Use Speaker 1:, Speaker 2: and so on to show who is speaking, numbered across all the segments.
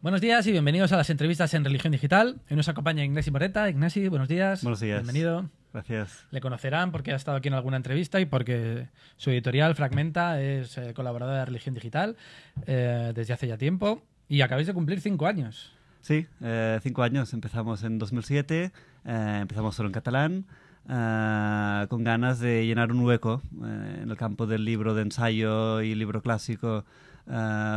Speaker 1: Buenos días y bienvenidos a las entrevistas en Religión Digital. Hoy nos acompaña Ignasi Moreta. Ignasi, buenos días.
Speaker 2: Buenos días.
Speaker 1: Bienvenido.
Speaker 2: Gracias.
Speaker 1: Le conocerán porque ha estado aquí en alguna entrevista y porque su editorial Fragmenta es colaboradora de Religión Digital desde hace ya tiempo. Y acabáis de cumplir 5 años.
Speaker 2: Sí, 5 años. Empezamos en 2007, empezamos solo en catalán, con ganas de llenar un hueco en el campo del libro de ensayo y libro clásico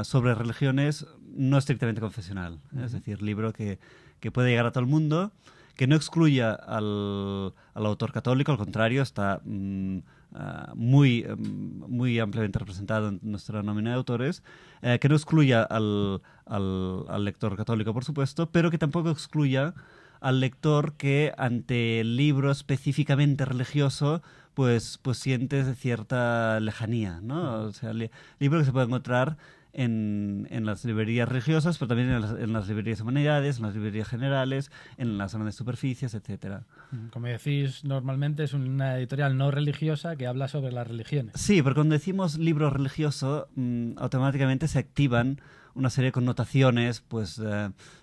Speaker 2: sobre religiones no estrictamente confesional. Es decir, libro que puede llegar a todo el mundo, que no excluya al autor católico, al contrario, está muy ampliamente representado en nuestra nómina de autores, que no excluya al lector católico, por supuesto, pero que tampoco excluya al lector que ante el libro específicamente religioso pues siente cierta lejanía, ¿no? O sea, libro que se puede encontrar en las librerías religiosas, pero también en las librerías de humanidades, en las librerías generales, en las zonas de superficies, etcétera.
Speaker 1: Como decís, normalmente es una editorial no religiosa que habla sobre las religiones.
Speaker 2: Sí, pero cuando decimos libro religioso, automáticamente se activan una serie de connotaciones pues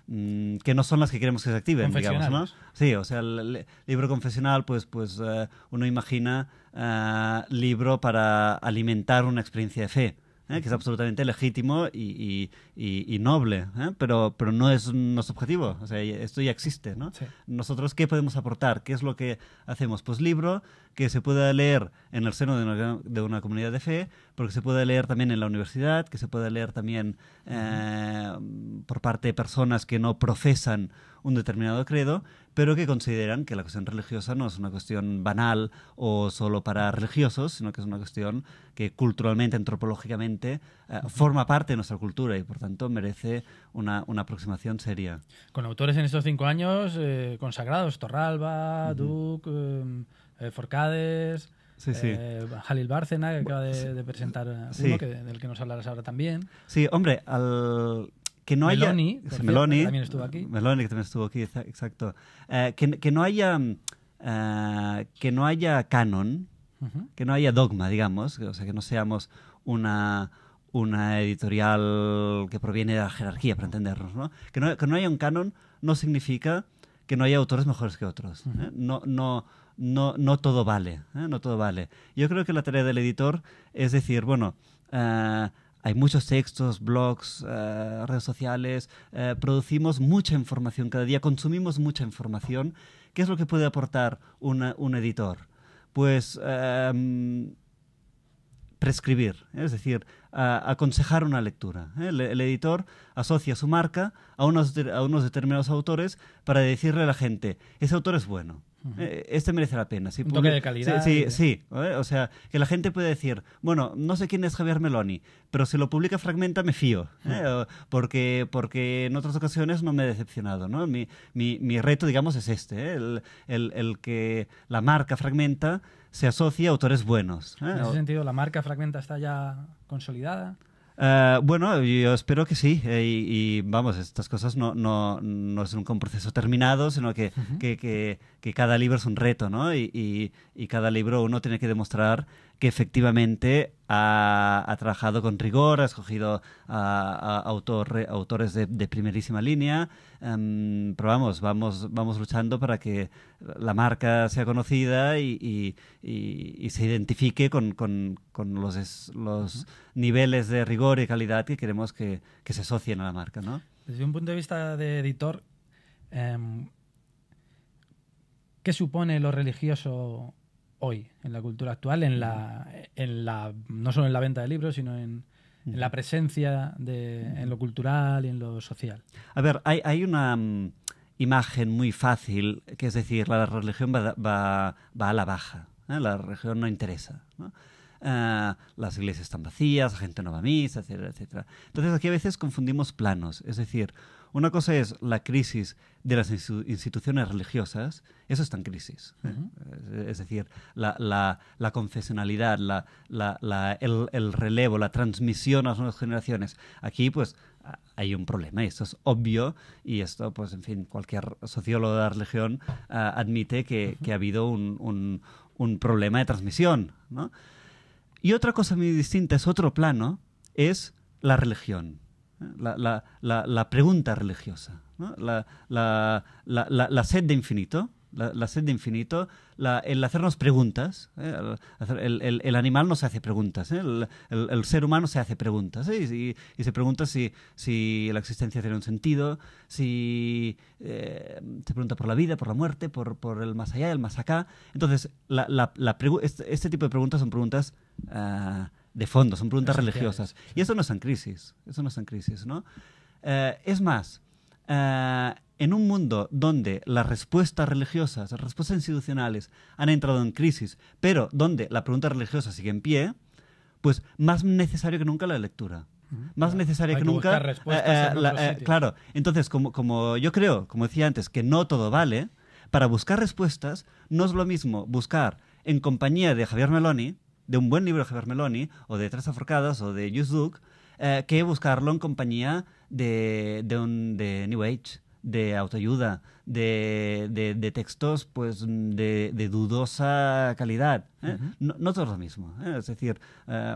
Speaker 2: que no son las que queremos que se activen, digamos, ¿no? Sí, o sea, el libro confesional, pues uno imagina libro para alimentar una experiencia de fe, que es absolutamente legítimo y noble, pero no es nuestro objetivo. O sea, esto ya existe, ¿no?
Speaker 1: Sí.
Speaker 2: Nosotros, ¿qué podemos aportar? ¿Qué es lo que hacemos? Pues libro que se pueda leer en el seno de una comunidad de fe, porque se puede leer también en la universidad, que se puede leer también por parte de personas que no profesan un determinado credo, pero que consideran que la cuestión religiosa no es una cuestión banal o solo para religiosos, sino que es una cuestión que culturalmente, antropológicamente, forma parte de nuestra cultura y, por tanto, merece una aproximación seria.
Speaker 1: Con autores en estos 5 años consagrados, Torralba, Duc, Forcades...
Speaker 2: Sí, sí.
Speaker 1: Jalil Bárcena, que acaba de presentar uno, del que nos hablarás ahora también.
Speaker 2: Sí, hombre, que no
Speaker 1: Meloni,
Speaker 2: haya... Meloni,
Speaker 1: que también estuvo aquí.
Speaker 2: Meloni, que también estuvo aquí, exacto. Que no haya canon, que no haya dogma, digamos, o sea, que no seamos una editorial que proviene de la jerarquía, para entendernos, ¿no? Que no haya un canon no significa que no haya autores mejores que otros. No todo vale, no todo vale. Yo creo que la tarea del editor es decir, bueno, hay muchos textos, blogs, redes sociales, producimos mucha información cada día, consumimos mucha información. ¿Qué es lo que puede aportar un editor? Pues prescribir, es decir, aconsejar una lectura. El editor asocia su marca a unos determinados autores para decirle a la gente, ese autor es bueno. Este merece la pena.
Speaker 1: Un toque de calidad.
Speaker 2: Sí. O sea, que la gente puede decir, bueno, no sé quién es Javier Meloni, pero si lo publica Fragmenta me fío, porque en otras ocasiones no me he decepcionado, ¿no? Mi reto, digamos, es este, el que la marca Fragmenta se asocia a autores buenos.
Speaker 1: En ese sentido, ¿la marca Fragmenta está ya consolidada?
Speaker 2: Bueno, yo espero que sí. Y vamos, estas cosas no es un proceso terminado, sino que cada libro es un reto, ¿no? Y cada libro uno tiene que demostrar que efectivamente ha trabajado con rigor, ha escogido a autores de primerísima línea, pero vamos luchando para que la marca sea conocida y se identifique con los niveles de rigor y calidad que queremos que se asocien a la marca, ¿no?
Speaker 1: Desde un punto de vista de editor, ¿qué supone lo religioso hoy en la cultura actual, no solo en la venta de libros, sino en la presencia en lo cultural y en lo social?
Speaker 2: A ver, hay una imagen muy fácil, que es decir, la religión va a la baja, la religión no interesa, ¿no? Las iglesias están vacías, la gente no va a misa, etcétera, etcétera. Entonces aquí a veces confundimos planos, es decir, una cosa es la crisis de las instituciones religiosas, eso está en crisis. Es decir, la confesionalidad, el relevo, la transmisión a las nuevas generaciones. Aquí, pues, hay un problema y esto es obvio y esto, pues, en fin, cualquier sociólogo de la religión admite que ha habido un problema de transmisión, ¿no? Y otra cosa muy distinta, es otro plano, es la religión. la pregunta religiosa, ¿no? La sed de infinito. La sed de infinito, el hacernos preguntas. El animal no se hace preguntas. El ser humano se hace preguntas. Y se pregunta si la existencia tiene un sentido, se pregunta por la vida, por la muerte, por el más allá, el más acá. Entonces, este tipo de preguntas son preguntas de fondo, son preguntas religiosas. Y eso no está en crisis. ¿No? Es más, en un mundo donde las respuestas religiosas, las respuestas institucionales han entrado en crisis, pero donde la pregunta religiosa sigue en pie, pues más necesario que nunca la lectura. Más necesario que nunca... Claro, entonces, como yo creo, como decía antes, que no todo vale, para buscar respuestas no es lo mismo buscar en compañía de Javier Meloni, de un buen libro de Javier Meloni, o de Teresa Forcades, o de Just Duke, que buscarlo en compañía de New Age, de autoayuda, de textos pues de dudosa calidad. No todo es lo mismo. Es decir,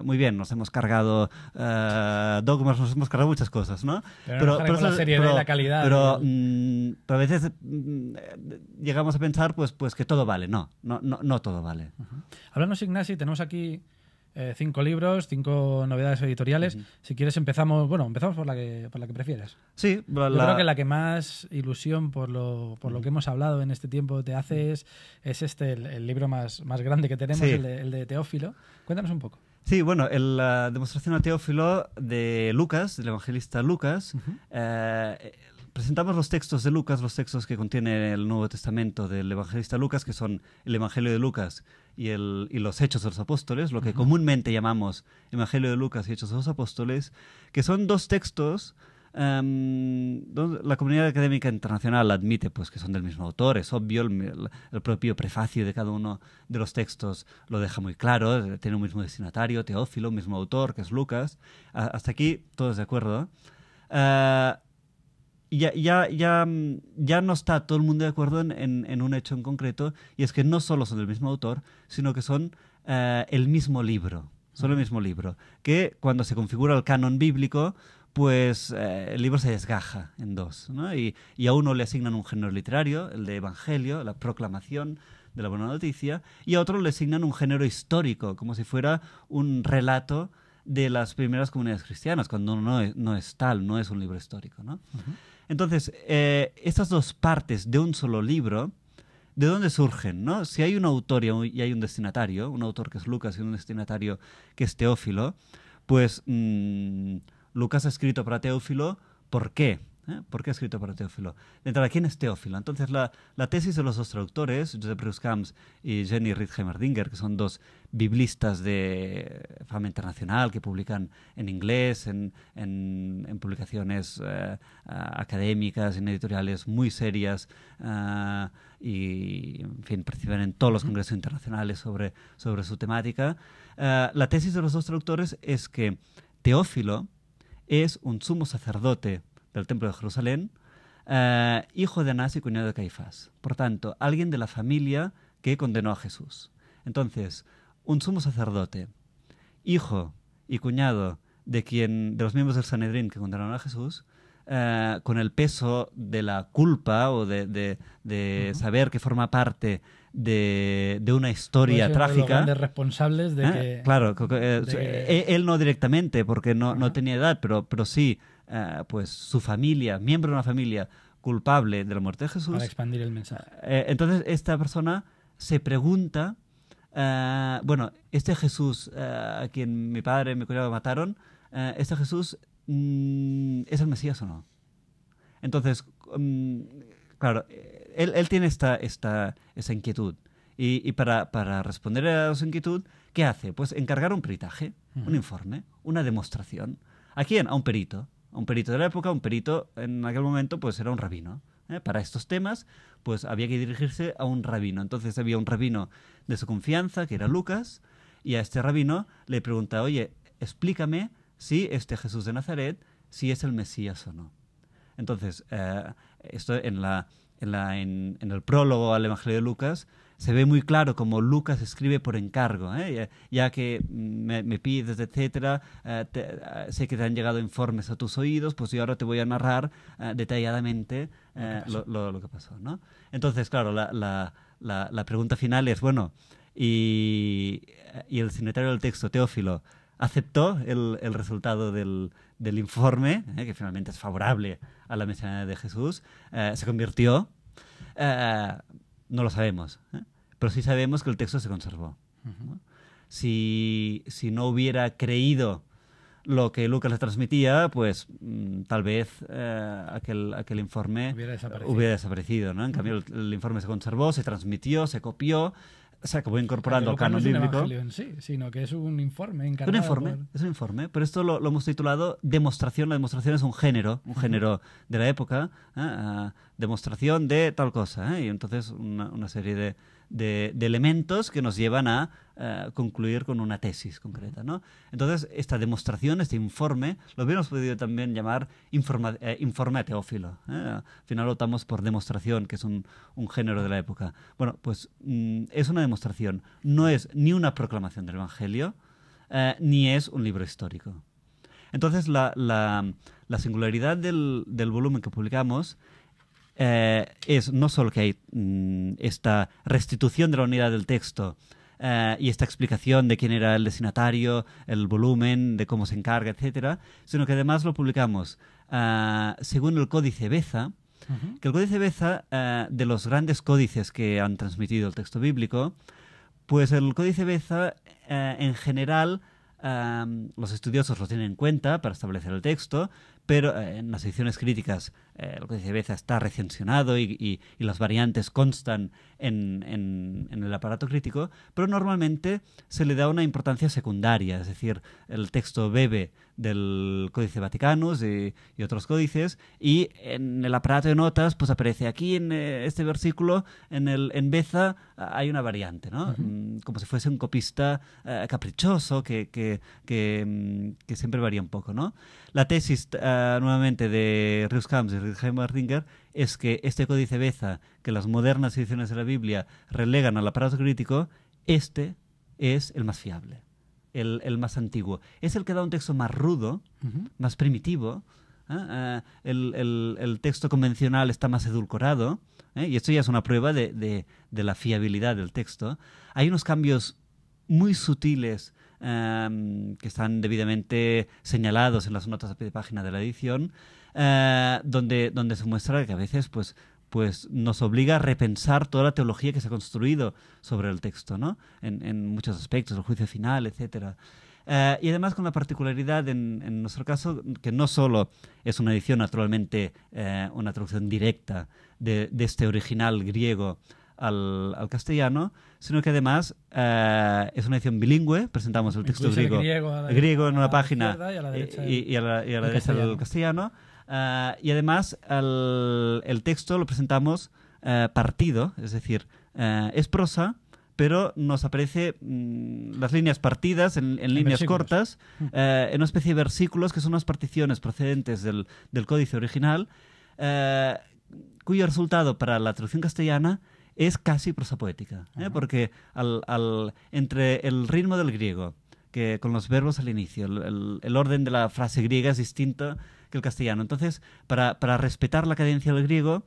Speaker 2: muy bien, nos hemos cargado dogmas, nos hemos cargado muchas cosas, ¿no?
Speaker 1: Pero la seriedad y la calidad.
Speaker 2: Pero a veces llegamos a pensar pues que todo vale. No todo vale.
Speaker 1: Háblanos, Ignasi, tenemos aquí 5 libros, 5 novedades editoriales. Si quieres empezamos por la que prefieras.
Speaker 2: Sí,
Speaker 1: yo creo que la que más ilusión por lo que hemos hablado en este tiempo te hace es el libro más grande que tenemos, sí. el de Teófilo. Cuéntanos un poco.
Speaker 2: Sí, bueno, la demostración a Teófilo de Lucas, del evangelista Lucas. Presentamos los textos de Lucas, los textos que contiene el Nuevo Testamento del evangelista Lucas, que son el Evangelio de Lucas y los Hechos de los Apóstoles, lo que comúnmente llamamos Evangelio de Lucas y Hechos de los Apóstoles, que son dos textos. La comunidad académica internacional admite pues, que son del mismo autor, es obvio, el propio prefacio de cada uno de los textos lo deja muy claro, tiene un mismo destinatario, Teófilo, un mismo autor, que es Lucas. Hasta aquí todos de acuerdo. Ya no está todo el mundo de acuerdo en un hecho en concreto, y es que no solo son del mismo autor, sino que son el mismo libro. Son el mismo libro. Que cuando se configura el canon bíblico, pues el libro se desgaja en dos, ¿no? Y a uno le asignan un género literario, el de evangelio, la proclamación de la buena noticia, y a otro le asignan un género histórico, como si fuera un relato de las primeras comunidades cristianas, cuando no es tal, no es un libro histórico, ¿no? Entonces, estas dos partes de un solo libro, ¿de dónde surgen, no? Si hay un autor y hay un destinatario, un autor que es Lucas y un destinatario que es Teófilo, pues Lucas ha escrito para Teófilo, ¿por qué? ¿Por qué ha escrito para Teófilo? De entrada, ¿quién es Teófilo? Entonces, la tesis de los dos traductores, Josep Rius-Camps y Jenny Riedheimer-Dinger, que son dos biblistas de fama internacional que publican en inglés, en publicaciones académicas, en editoriales muy serias, y, en fin, participan en todos los congresos internacionales sobre su temática. La tesis de los dos traductores es que Teófilo es un sumo sacerdote del Templo de Jerusalén, hijo de Anás y cuñado de Caifás. Por tanto, alguien de la familia que condenó a Jesús. Entonces, un sumo sacerdote, hijo y cuñado de los miembros del Sanedrín que condenaron a Jesús, con el peso de la culpa o de saber que forma parte de una historia trágica. Los
Speaker 1: grandes responsables de que...
Speaker 2: Claro, él no directamente, porque no tenía edad, pero sí, pues su familia, miembro de una familia culpable de la muerte de Jesús.
Speaker 1: Para expandir el mensaje.
Speaker 2: Entonces, esta persona se pregunta, este Jesús a quien mi padre y mi cuñado mataron, ¿este Jesús es el Mesías o no? Entonces, claro, él tiene esa inquietud. Y para responder a su inquietud, ¿qué hace? Pues encargar un peritaje, un informe, una demostración. ¿A quién? A un perito. A un perito de la época, un perito en aquel momento pues era un rabino. Para estos temas pues había que dirigirse a un rabino. Entonces había un rabino de su confianza, que era Lucas, y a este rabino le pregunta, oye, explícame si este Jesús de Nazaret, si es el Mesías o no. Entonces, esto en la en el prólogo al Evangelio de Lucas, se ve muy claro cómo Lucas escribe por encargo, ¿eh? Ya que me pides, etcétera, sé que te han llegado informes a tus oídos, pues yo ahora te voy a narrar detalladamente lo que pasó, ¿no? Entonces, claro, la pregunta final es, bueno, y el signatario del texto, Teófilo, aceptó el resultado del informe, que finalmente es favorable a la mesianía de Jesús, se convirtió. No lo sabemos, pero sí sabemos que el texto se conservó, ¿no? Si no hubiera creído lo que Lucas le transmitía, pues tal vez aquel informe hubiera desaparecido, ¿no? En cambio, el informe se conservó, se transmitió, se copió, se acabó incorporando al canon bíblico.
Speaker 1: No es un evangelio en sí, sino que es un informe encargado.
Speaker 2: Es un informe, pero esto lo hemos titulado demostración. La demostración es un género de la época, demostración de tal cosa, y entonces una serie de elementos que nos llevan a concluir con una tesis concreta, ¿no? Entonces, esta demostración, este informe, lo hubiéramos podido también llamar informe a Teófilo. Al final optamos por demostración, que es un género de la época. Bueno, pues es una demostración. No es ni una proclamación del Evangelio, ni es un libro histórico. Entonces, la singularidad del volumen que publicamos es no solo que hay esta restitución de la unidad del texto y esta explicación de quién era el destinatario, el volumen, de cómo se encarga, etcétera, sino que además lo publicamos según el Códice Beza, que el Códice Beza, de los grandes códices que han transmitido el texto bíblico, pues el Códice Beza en general los estudiosos lo tienen en cuenta para establecer el texto, pero en las ediciones críticas el Códice Beza está recensionado y las variantes constan en el aparato crítico, pero normalmente se le da una importancia secundaria, es decir, el texto bebe del Códice Vaticanus y otros códices, y en el aparato de notas pues aparece aquí en este versículo, en Beza hay una variante, ¿no? Como si fuese un copista caprichoso que siempre varía un poco, ¿no? La tesis nuevamente de Rius-Camps y Riedheim-Martinger es que este Códice Beza, que las modernas ediciones de la Biblia relegan al aparato crítico, este es el más fiable, el más antiguo. Es el que da un texto más rudo, más primitivo. El texto convencional está más edulcorado, y esto ya es una prueba de la fiabilidad del texto. Hay unos cambios muy sutiles que están debidamente señalados en las notas a pie de página de la edición, donde se muestra que a veces pues nos obliga a repensar toda la teología que se ha construido sobre el texto, ¿no? En muchos aspectos, el juicio final, etcétera. Y además con la particularidad en nuestro caso que no solo es una edición, naturalmente, una traducción directa de este original griego al castellano, sino que además es una edición bilingüe. Presentamos el texto griego en una página y a la derecha el castellano. Y además el texto lo presentamos partido, es decir, es prosa, pero nos aparece las líneas partidas en líneas cortas, en una especie de versículos que son unas particiones procedentes del códice original, cuyo resultado para la traducción castellana es casi prosa poética, porque entre el ritmo del griego, que con los verbos al inicio, el orden de la frase griega es distinto que el castellano. Entonces, para respetar la cadencia del griego,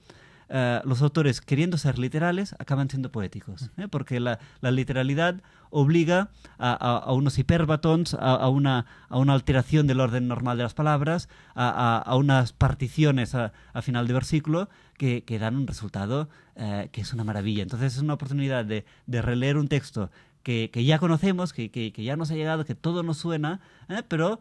Speaker 2: los autores, queriendo ser literales, acaban siendo poéticos, porque la literalidad obliga a unos hiperbatons, a una alteración del orden normal de las palabras, a unas particiones a final de versículo que dan un resultado que es una maravilla. Entonces es una oportunidad de releer un texto que ya conocemos, que ya nos ha llegado, que todo nos suena, pero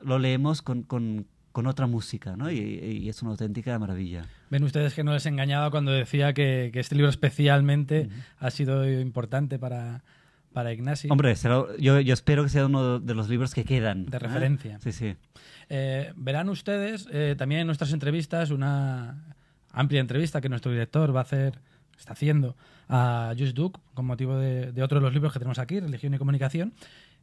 Speaker 2: lo leemos con otra música, ¿no? Y es una auténtica maravilla.
Speaker 1: Ven ustedes que no les engañaba cuando decía que este libro especialmente ha sido importante para Ignasi.
Speaker 2: Hombre, yo espero que sea uno de los libros que quedan.
Speaker 1: De referencia.
Speaker 2: Sí, sí.
Speaker 1: Verán ustedes también en nuestras entrevistas una amplia entrevista que nuestro director va a hacer está haciendo a Josh Duke con motivo de otro de los libros que tenemos aquí, Religión y Comunicación.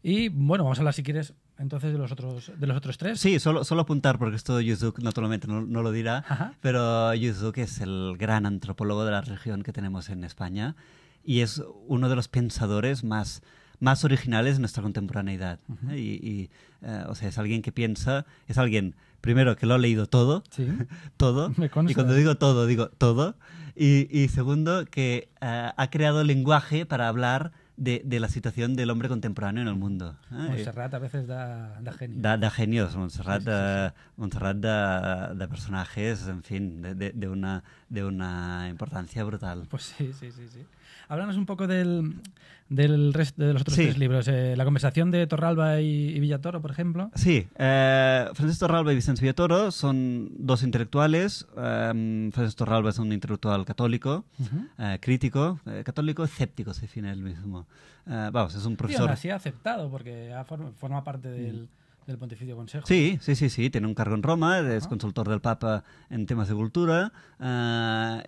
Speaker 1: Y bueno, vamos a hablar si quieres entonces de los otros tres.
Speaker 2: Sí, solo apuntar, porque esto Yuzuk naturalmente no lo dirá,
Speaker 1: Ajá.
Speaker 2: pero Yuzuk es el gran antropólogo de la religión que tenemos en España y es uno de los pensadores más originales de nuestra contemporaneidad. O sea, es alguien que piensa, es alguien, primero, que lo ha leído todo,
Speaker 1: Sí.
Speaker 2: todo,
Speaker 1: Me consta.
Speaker 2: y cuando digo todo, y segundo, que ha creado lenguaje para hablar de la situación del hombre contemporáneo en el mundo.
Speaker 1: Montserrat a veces da genio.
Speaker 2: Da genios, Montserrat,
Speaker 1: Sí.
Speaker 2: Montserrat de personajes, en fin, de una importancia brutal.
Speaker 1: Pues sí. Háblanos un poco del resto de los otros
Speaker 2: Sí.
Speaker 1: tres libros. La conversación de Torralba y Villatoro, por ejemplo.
Speaker 2: Sí, Francesc Torralba y Vicenç Villatoro son dos intelectuales. Francesc Torralba es un intelectual católico, crítico, católico escéptico, se define él mismo. Vamos, es un
Speaker 1: Y
Speaker 2: profesor.
Speaker 1: aún así ha aceptado, porque forma parte del Pontificio Consejo.
Speaker 2: Sí, tiene un cargo en Roma, es consultor del Papa en temas de cultura,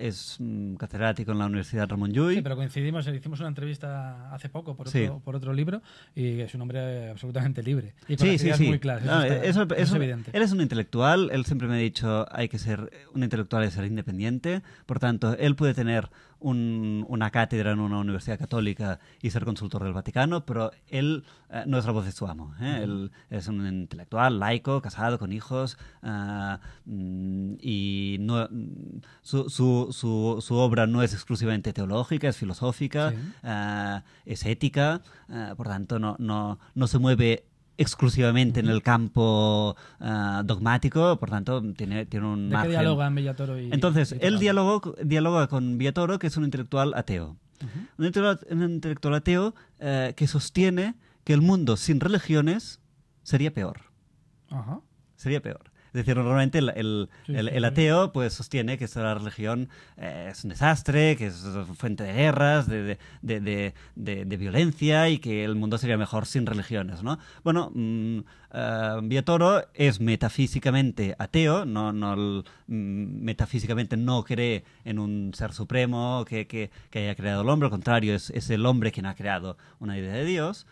Speaker 2: es catedrático en la Universidad Ramon Llull.
Speaker 1: Sí, pero coincidimos, hicimos una entrevista hace poco
Speaker 2: Sí.
Speaker 1: por otro libro y es un hombre absolutamente libre. Y con
Speaker 2: Sí,
Speaker 1: las
Speaker 2: sí,
Speaker 1: ideas
Speaker 2: sí.
Speaker 1: muy claras.
Speaker 2: No,
Speaker 1: Eso es evidente.
Speaker 2: Él es un intelectual, él siempre me ha dicho hay que ser un intelectual y ser independiente, por tanto, él puede tener una cátedra en una universidad católica y ser consultor del Vaticano, pero él no es la voz de su amo. Él es un intelectual, laico, casado, con hijos, y no, su obra no es exclusivamente teológica, es filosófica,
Speaker 1: Sí.
Speaker 2: es ética, por tanto, no se mueve exclusivamente en el campo dogmático, por tanto tiene un
Speaker 1: ¿De
Speaker 2: margen.
Speaker 1: qué dialogan Villatoro y
Speaker 2: Entonces,
Speaker 1: y
Speaker 2: él
Speaker 1: Torralba?
Speaker 2: dialoga con Villatoro, que es un intelectual ateo. Un intelectual ateo que sostiene que el mundo sin religiones sería peor.
Speaker 1: Ajá.
Speaker 2: Sería peor. Es decir, normalmente
Speaker 1: Sí.
Speaker 2: el ateo pues sostiene que la religión es un desastre, que es fuente de guerras, de violencia y que el mundo sería mejor sin religiones, ¿no? Bueno, Villatoro es metafísicamente ateo, metafísicamente no cree en un ser supremo que haya creado el hombre, al contrario, es el hombre quien ha creado una idea de Dios,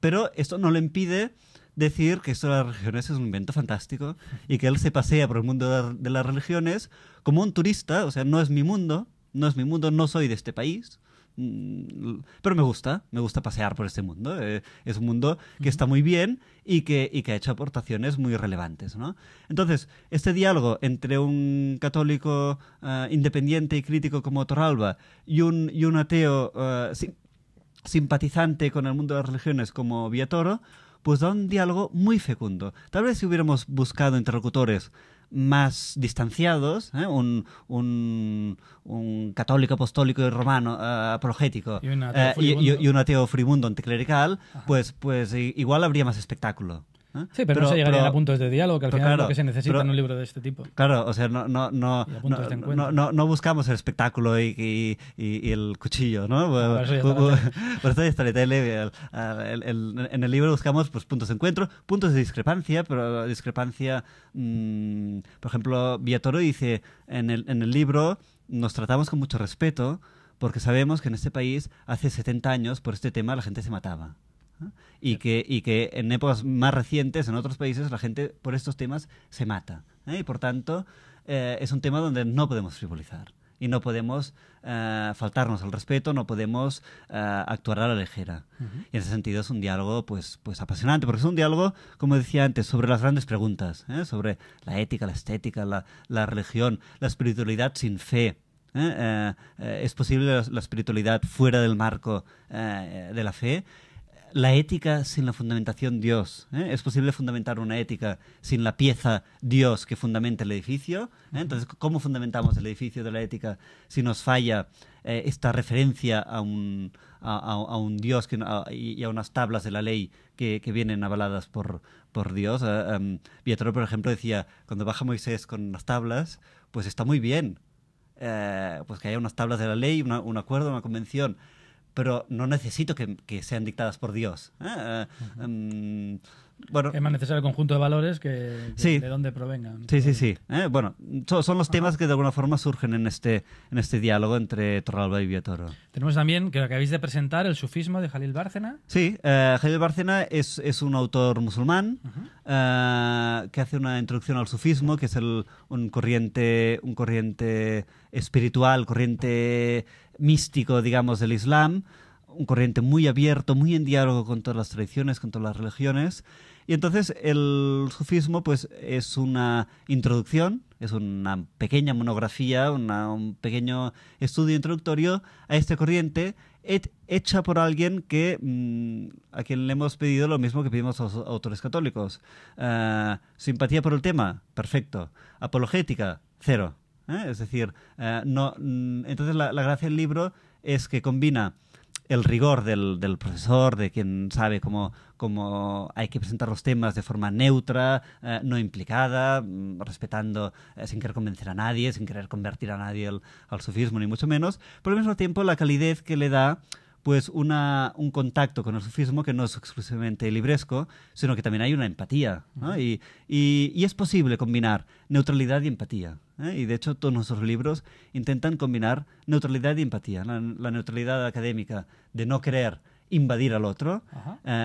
Speaker 2: pero esto no le impide decir que esto de las religiones es un invento fantástico y que él se pasea por el mundo de las religiones como un turista, o sea, no es mi mundo, no soy de este país, pero me gusta pasear por este mundo. Es un mundo que está muy bien y que ha hecho aportaciones muy relevantes, ¿no? Entonces, este diálogo entre un católico independiente y crítico como Torralba y un ateo simpatizante con el mundo de las religiones como Villatoro, pues da un diálogo muy fecundo. Tal vez si hubiéramos buscado interlocutores más distanciados, un católico apostólico y romano apologético
Speaker 1: Y un ateo furibundo.
Speaker 2: y un ateo furibundo anticlerical, pues igual habría más espectáculo.
Speaker 1: Sí, pero no se llegarían a puntos de diálogo, que al final es
Speaker 2: claro,
Speaker 1: lo que se necesita en un libro de este tipo.
Speaker 2: Claro, o sea, no
Speaker 1: Y a puntos de encuentro.
Speaker 2: buscamos el espectáculo y el cuchillo, ¿no?
Speaker 1: Por eso ya está
Speaker 2: Por eso ya está la tele. En el libro buscamos pues, puntos de encuentro, puntos de discrepancia, pero discrepancia, por ejemplo, Villatoro dice en el libro nos tratamos con mucho respeto porque sabemos que en este país hace 70 años por este tema la gente se mataba. Y que en épocas más recientes, en otros países, la gente por estos temas se mata. Y por tanto, es un tema donde no podemos frivolizar. Y no podemos faltarnos al respeto, no podemos actuar a la ligera. Y en ese sentido es un diálogo pues apasionante, porque es un diálogo, como decía antes, sobre las grandes preguntas, sobre la ética, la estética, la religión, la espiritualidad sin fe. ¿Es posible la espiritualidad fuera del marco de la fe? La ética sin la fundamentación Dios. ¿Es posible fundamentar una ética sin la pieza Dios que fundamenta el edificio? Entonces, ¿cómo fundamentamos el edificio de la ética si nos falla esta referencia a un Dios y a unas tablas de la ley que vienen avaladas por Dios? Villatoro, por ejemplo, decía, cuando baja Moisés con las tablas, pues está muy bien. Pues que haya unas tablas de la ley, un acuerdo, una convención, pero no necesito que sean dictadas por Dios. bueno,
Speaker 1: es más necesario el conjunto de valores que
Speaker 2: sí.
Speaker 1: de dónde provengan.
Speaker 2: Sí. Bueno, son los temas que de alguna forma surgen en este diálogo entre Torralba y Villatoro.
Speaker 1: Tenemos también, que acabáis de presentar, el sufismo de Jalil Bárcena.
Speaker 2: Sí, Jalil Bárcena es un autor musulmán que hace una introducción al sufismo, que es un corriente espiritual, corriente místico, digamos, del Islam, un corriente muy abierto, muy en diálogo con todas las tradiciones, con todas las religiones. Y entonces el sufismo pues es una introducción, es una pequeña monografía, un pequeño estudio introductorio a esta corriente hecha por alguien a quien le hemos pedido lo mismo que pedimos a los autores católicos. Simpatía por el tema, perfecto. Apologética, cero. Es decir, entonces la gracia del libro es que combina el rigor del profesor, de quien sabe cómo hay que presentar los temas de forma neutra, no implicada, respetando, sin querer convencer a nadie, sin querer convertir a nadie al sufismo, ni mucho menos, pero al mismo tiempo la calidez que le da pues un contacto con el sufismo que no es exclusivamente libresco, sino que también hay una empatía, ¿no? Y es posible combinar neutralidad y empatía, ¿eh? Y de hecho todos nuestros libros intentan combinar neutralidad y empatía. La neutralidad académica de no querer invadir al otro,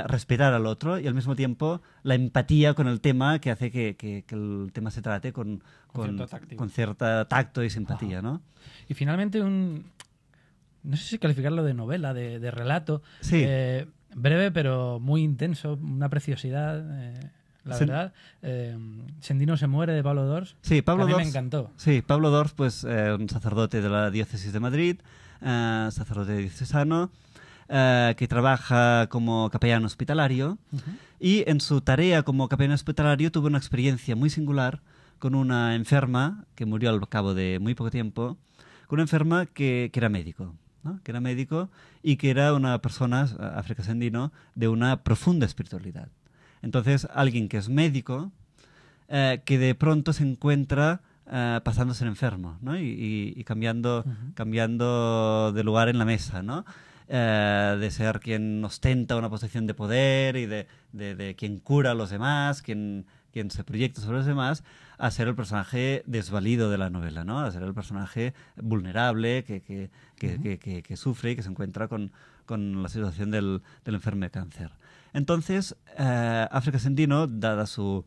Speaker 2: respetar al otro, y al mismo tiempo la empatía con el tema que hace que el tema se trate con cierto tacto y simpatía, ¿no?
Speaker 1: Y finalmente no sé si calificarlo de novela, de relato.
Speaker 2: Sí.
Speaker 1: Breve, pero muy intenso, una preciosidad, la verdad. Sendino se muere, de Pablo Dors.
Speaker 2: Sí, Pablo
Speaker 1: Dors. A mí
Speaker 2: me
Speaker 1: encantó.
Speaker 2: Sí, Pablo Dors, pues un sacerdote de la diócesis de Madrid, sacerdote diocesano, que trabaja como capellán hospitalario, y en su tarea como capellán hospitalario tuvo una experiencia muy singular con una enferma que murió al cabo de muy poco tiempo, con una enferma que era médico, ¿no? Que era médico y que era una persona, África Sendino, de una profunda espiritualidad. Entonces, alguien que es médico, que de pronto se encuentra pasándose en enfermo, ¿no? Y cambiando de lugar en la mesa, ¿no? De ser quien ostenta una posición de poder y de quien cura a los demás, quien se proyecta sobre los demás, a ser el personaje desvalido de la novela, ¿no? A ser el personaje vulnerable que sufre y que se encuentra con la situación del enfermo de cáncer. Entonces, África Sendino, dada su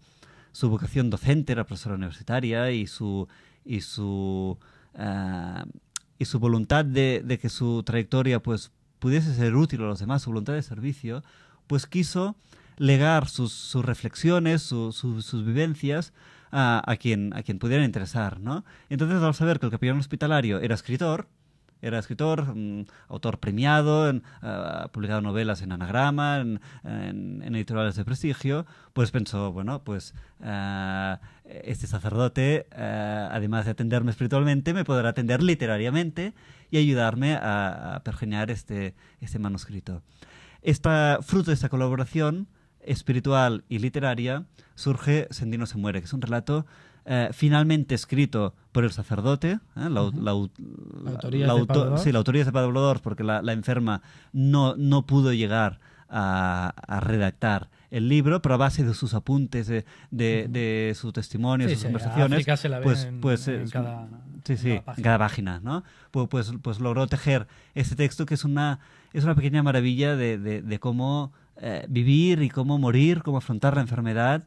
Speaker 2: vocación docente, era profesora universitaria, y su voluntad de que su trayectoria pues pudiese ser útil a los demás, su voluntad de servicio, pues quiso legar sus reflexiones, sus vivencias a quien pudiera interesar, ¿no? Entonces, al saber que el capellán hospitalario era escritor, autor premiado, ha publicado novelas en Anagrama, en editoriales de prestigio, pues pensó, bueno, pues este sacerdote, además de atenderme espiritualmente, me podrá atender literariamente y ayudarme a pergeñar este manuscrito. Fruto de esta colaboración espiritual y literaria surge Sendino se muere, que es un relato finalmente escrito por el sacerdote, la autoría es de Pablo Dors, porque la enferma no pudo llegar a redactar el libro, pero a base de sus apuntes, de su testimonio, sus conversaciones, en cada página, ¿no? Pues logró tejer este texto, que es una pequeña maravilla de cómo vivir y cómo morir, cómo afrontar la enfermedad,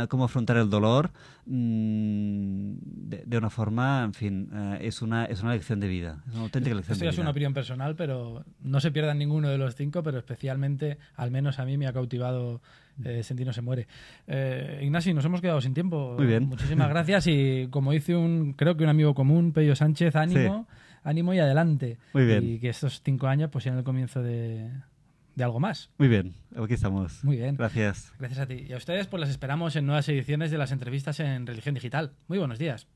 Speaker 2: cómo afrontar el dolor de una forma, en fin, es una lección de vida, es una auténtica lección de vida.
Speaker 1: Esto es una opinión personal, pero no se pierdan ninguno de los 5, pero especialmente, al menos a mí, me ha cautivado Sendino se muere. Ignacio, nos hemos quedado sin tiempo.
Speaker 2: Muy bien.
Speaker 1: Muchísimas gracias, y como dice creo que un amigo común, Pello Sánchez, ánimo, ánimo y adelante.
Speaker 2: Muy bien.
Speaker 1: Y que estos 5 años pues sean el comienzo de algo más.
Speaker 2: Muy bien, aquí estamos.
Speaker 1: Muy bien.
Speaker 2: Gracias.
Speaker 1: Gracias a ti. Y a ustedes pues las esperamos en nuevas ediciones de las entrevistas en Religión Digital. Muy buenos días.